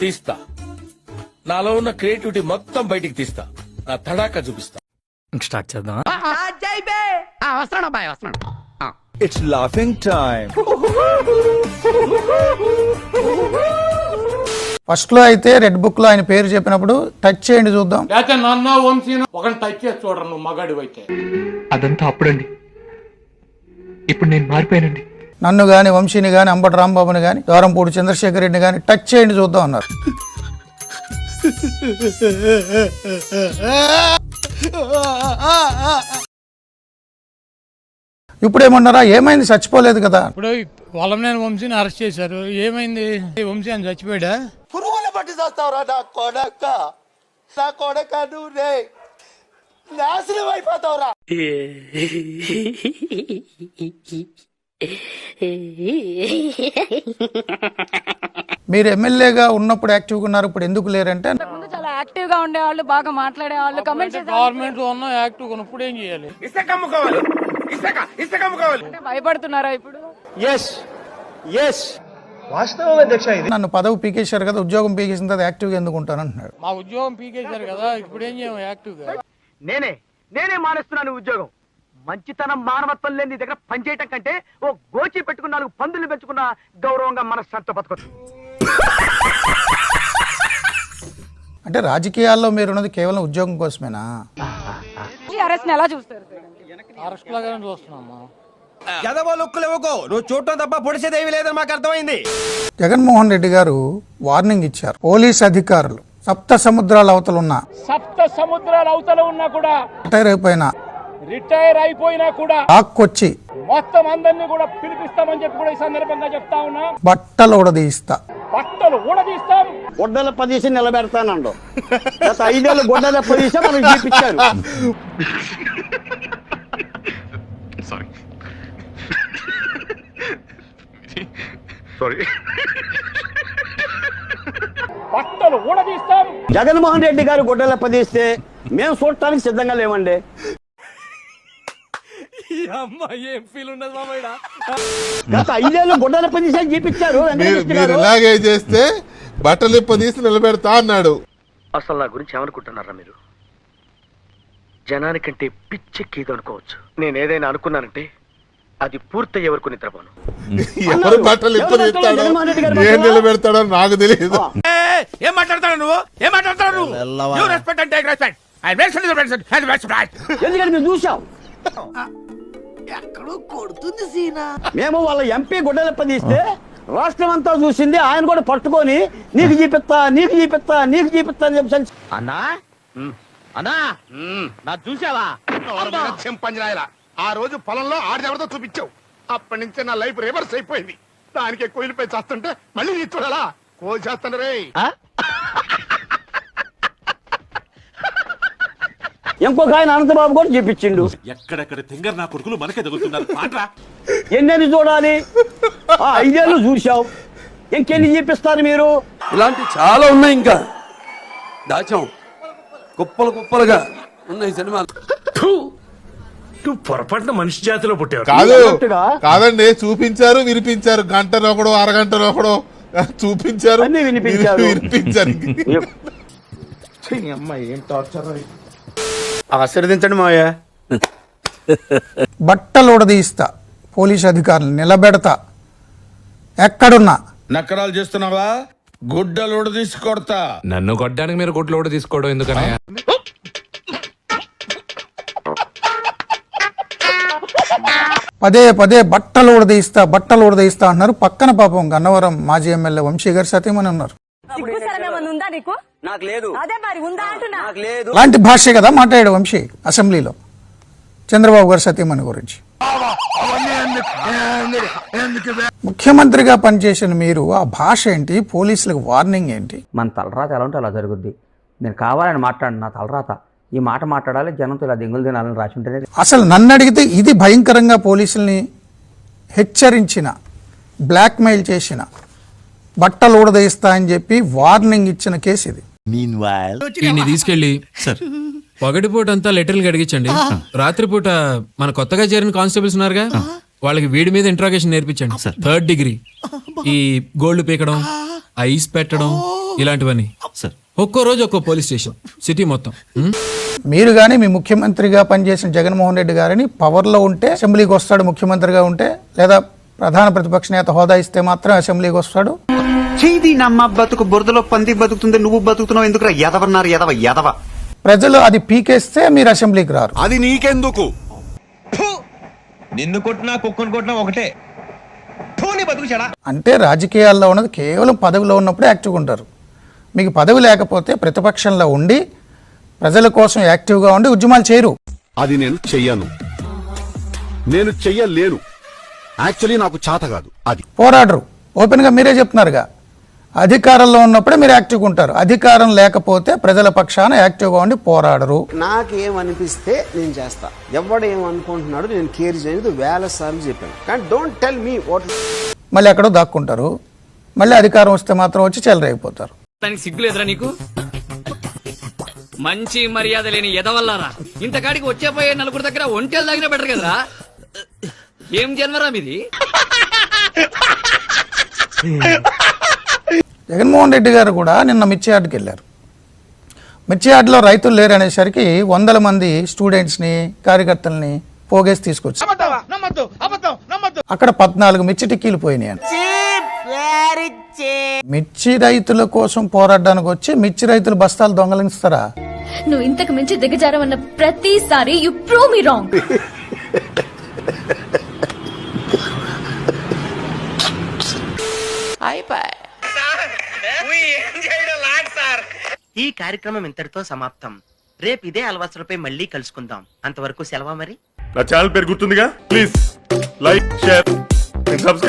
తీస్తా, నాలో ఉన్న క్రియేటివిటీ మొత్తం బయటికి తీస్తా, నా తడాకా చూపిస్తా. స్టార్ట్ చేద్దాం. వస్తున్నాడు అబ్బాయి, వస్తున్నాడు. It's laughing time. ఫస్ట్ లో అయితే రెడ్ బుక్ లో ఆయన పేరు చెప్పినప్పుడు టచ్ చేయండి చూద్దాం. టచ్ చేసి చూడరు, నువ్వు మగాడి అయితే. అదంతా అప్పుడండి, ఇప్పుడు నేను మారిపోయానండి. నన్ను గాని, వంశీని గాని, అంబటి రాంబాబుని గాని, దూరంపూడి చంద్రశేఖర్ రెడ్డిని గాని టచ్ చేయండి చూద్దాం అన్నారు. ఇప్పుడు ఏమన్నారా? ఏమైంది? చచ్చిపోలేదు కదా. ఇప్పుడు వల్లమనేని వంశీని అరెస్ట్ చేశారు, ఏమైంది? వంశీ అని చచ్చిపోయాడా? పురుగుల పట్టి చేస్తావురా నా కొడక, నా కొడక నువ్వు రే నాశనం అయిపోతావురా. మీరు ఎమ్మెల్యేగా ఉన్నప్పుడు యాక్టివ్గా ఉన్నారు, ఇప్పుడు ఎందుకు లేరంటే చాలా యాక్టివ్ గా ఉండేవాళ్ళు, బాగా మాట్లాడేవాళ్ళు, కమెంట్స్ గవర్నమెంట్ లో ఉన్న యాక్టివ్ ఇప్పుడు ఏం చేయాలి? భయపడుతున్నారా ఇప్పుడు? వాస్తవం అధ్యక్ష, ఇది నన్ను పదవి పీకేశారు కదా, ఉద్యోగం పీకేసిన తర్వాత యాక్టివ్గా ఎందుకు ఉంటాను అంటున్నాడు. మా ఉద్యోగం పీకేశారు కదా, ఇప్పుడు ఏం చేయం యాక్టివ్ గా? నేనే మానేస్తున్నాను ఉద్యోగం. మంచితనం, మానవత్వం లేని నీ దగ్గర పనిచేయటం కంటే ఓ గోచి పెట్టుకున్న 4 పందులు పెంచుకున్న గౌరవంగా మనశ్శాంతితో బతకొచ్చు. అంటే రాజకీయాల్లో మీరు ఉన్నది కేవలం ఉద్యోగం కోసమేనా? ఈ అరెస్ట్ ఎలా చూస్తారు? అరెస్ట్ లాగానే చూస్తున్నామా? నువ్వు చూడటం తప్ప పొడిచేదేవి లేదని మాకు అర్థమైంది. జగన్మోహన్ రెడ్డి గారు వార్నింగ్ ఇచ్చారు. పోలీస్ అధికారులు సప్త సముద్రాల అవతల ఉన్నా కూడా రిటైర్ అయిపోయినా కూడా ఆక్కొచ్చి మొత్తం అందరినీ కూడా పిలిపిస్తామని చెప్పి కూడా ఈ సందర్భంగా చెప్తా ఉన్నా. బట్టలు ఉడదీస్తాం. గొడ్డల పదిసి నిలబెడతానండు. గత 5 ఏళ్ళు గొడ్డల పదిసి మనకు చూపించారు. జగన్మోహన్ రెడ్డి గారు గొడ్డల పదిస్తే మేము చూడటానికి సిద్ధంగా లేమండి. గత 5 ఏళ్ళు గొడ్డల పదిసి చూపించారు. ఇలాగే చేస్తే బట్టలు తీసి నిలబెడతా అన్నాడు. అసలు నా గురించి ఏమనుకుంటున్నారా మీరు? జనానికంటే పిచ్చెక్కిది అనుకోవచ్చు. నేను ఏదైనా అనుకున్నానంటే అది పూర్తయ్యే వరకు నిద్రపోను. ఎవరు బట్టలు తీస్తాడో ఏం నిలబెడతాడో నాకు తెలియదు. ఏం మాట్లాడతాడు నువ్వు? ఏం మాట్లాడతాడు నువ్వు? ఎందుకంటే మేము చూసాం. మేము వాళ్ళ ఎంపీ గొడ్డల పదిస్తే రాష్ట్రం అంతా చూసింది. ఆయన కూడా పట్టుకొని నీకు చూపిస్తా అని చెప్పి అన్నా అన్నా నా చూసావా? చెంపంజరాయలా, ఆ రోజు పొలంలో ఆడెవరితో చూపించావు. అప్పటి నుంచే నా లైఫ్ రివర్స్ అయిపోయింది. దానికి కోయిలపై చేస్తుంటే మళ్ళీ నీ చూడాలా? కోసేస్తాను రే. ఇంకొక ఆయన అనంతబాబు కూడా చూపించిండు. ఎక్కడెక్కడ తింగర్ నా కొడుకులు మనకే తగులుతున్నారు. ఎన్నెన్ని చూడాలి? 5 ఏళ్ళు చూసావు, ఇంకెన్ని చూపిస్తారు మీరు? ఇలాంటి చాలా ఉన్నాయి, ఇంకా దాచాం కుప్పలుగా ఉన్నాయి సినిమాలు. నువ్వు పొరపాటున మనిషి జాతిలో పుట్టావు. కాదండి, చూపించారు, వినిపించారు. గంటలో ఒకడో అరగంటలో ఒకడో చూపించారు, వినిపించారు. ఆశీర్వదించండి మావయ్య. బట్టలు ఉడదీస్తా, పోలీస్ అధికారులు నిలబెడతా, ఎక్కడున్నా. నకరాలు చేస్తున్నావా? గుడ్డలోడు తీసి కొడతా. నన్ను కొట్టడానికి మీరు గుడ్లోడు తీసుకోవడం ఎందుకనే? పదే బట్టలు ఉడదీస్తా అంటున్నారు. పక్కన పాపం గన్నవరం మాజీ ఎమ్మెల్యే వంశీ గారు సతీమణి ఉన్నారు. అలాంటి భాష కదా మాట్లాడాడు వంశీ అసెంబ్లీలో చంద్రబాబు గారు సతీమణి గురించి. ముఖ్యమంత్రిగా పనిచేసిన మీరు ఆ భాష ఏంటి? పోలీసులకు వార్నింగ్ ఏంటి? మన తలరాత ఎలా ఉంటే అలా జరుగుద్ది. నేను కావాలని మాట్లాడు, నా తలరాత ఈ మాట మాట్లాడాలి, జనంతో ఇలా దింగులు తినాలని రాసి ఉంటేనే. అసలు నన్ను అడిగితే ఇది భయంకరంగా పోలీసుల్ని హెచ్చరించిన, బ్లాక్మెయిల్ చేసిన, బట్టలు ఊడదీస్తా అని చెప్పి వార్నింగ్ ఇచ్చిన కేసు ఇది. తీసుకెళ్ళి పగటిపూట అంతా లెటర్లు అడిగించండి, రాత్రిపూట మన కొత్తగా చేరిన కానిస్టేబుల్స్ ఉన్నారుగా వాళ్ళకి వీడి మీద ఇంట్రాగేషన్ నేర్పించండి. 3rd డిగ్రీ ఈ గోల్డ్ పీకడం ఐస్ పెట్టడం ఇలాంటివన్నీ సార్ ఒక్కో రోజు ఒక్కో పోలీస్ స్టేషన్ సిటీ మొత్తం. మీరు కానీ మీ ముఖ్యమంత్రిగా పనిచేసిన జగన్మోహన్ రెడ్డి గారిని పవర్లో ఉంటే అసెంబ్లీకి వస్తాడు, ముఖ్యమంత్రిగా ఉంటే లేదా ప్రధాన ప్రతిపక్ష నేత హోదా ఇస్తే మాత్రం అసెంబ్లీకి వస్తాడు. చేది నమ్మ బతుకు బురదలో పంది బతుకుతుంది, నువ్వు బతుకుతున్నావు ఎందుకు? ఎదవన్నారు ఎదవ. ప్రజలు అది పీకేస్తే మీరు అసెంబ్లీకి రారు. అది నీకెందుకు? నిన్ను కొట్టినా కుక్కను కొట్టినా ఒకటే. బతుకు చెడా. అంటే రాజకీయాల్లో ఉన్నది కేవలం పదవిలో ఉన్నప్పుడే యాక్టివ్గా ఉంటారు. మీకు పదవి లేకపోతే ప్రతిపక్షంలో ఉండి ప్రజల కోసం యాక్టివ్గా ఉండి ఉద్యమాలు చేయరు. అది నేను చెయ్యను, నేను చెయ్యలేను. యాక్చువల్లీ నాకు చేత కాదు. అది పోరాడరు. ఓపెన్గా మీరే చెప్తున్నారుగా, అధికారంలో ఉన్నప్పుడే మీరు యాక్టివ్గా ఉంటారు. అధికారం లేకపోతే ప్రజల పక్షాన యాక్టివ్గా ఉండి పోరాడరు. నాకేమనిపిస్తే నేను చేస్తా. ఎవడు ఏమనుకుంటున్నాడు నేను కేర్ చేయలేదు, వేల సార్లు చెప్పాను. కానీ డోంట్ టెల్ మీ వాట్. మళ్ళీ ఎక్కడో దాక్కుంటారు. మళ్ళీ అధికారం వస్తే మాత్రం వచ్చి చెలరేగిపోతారు. సిగ్గులేదురా నీకు? మంచి మర్యాద లేని ఎదవల్లారా, ఇంతకాడికి వచ్చేపోయే నలుగురు దగ్గర ఒంటెలు దగ్గర బెటర్ కదరా. ఏం జన్మరా మీది? జగన్మోహన్ రెడ్డి గారు కూడా నిన్న మిర్చి యార్డ్కి వెళ్ళారు. మిర్చి యార్డ్లో రైతులు లేరు అనేసరికి 100 మంది స్టూడెంట్స్ని కార్యకర్తల్ని పోగేసి తీసుకొచ్చారు. అక్కడ 14 మిర్చి టిక్కీలు పోయినాయి. మిర్చి రైతుల కోసం పోరాడడానికి వచ్చి మిర్చి రైతులు బస్తాలు దొంగలిస్తారా? నువ్వు ఇంతకు మించి దిగజారమన్న ప్రతిసారి యు ప్రూవ్ మీ రాంగ్. ఈ కార్యక్రమం ఇంతటితో సమాప్తం. రేపు ఇదే అలవాసులపై మళ్ళీ కలుసుకుందాం. అంతవరకు సెలవా మరి. నా ఛానల్ పేరు గుర్తుందిగా, ప్లీజ్ లైక్, షేర్, సబ్స్క్రైబ్.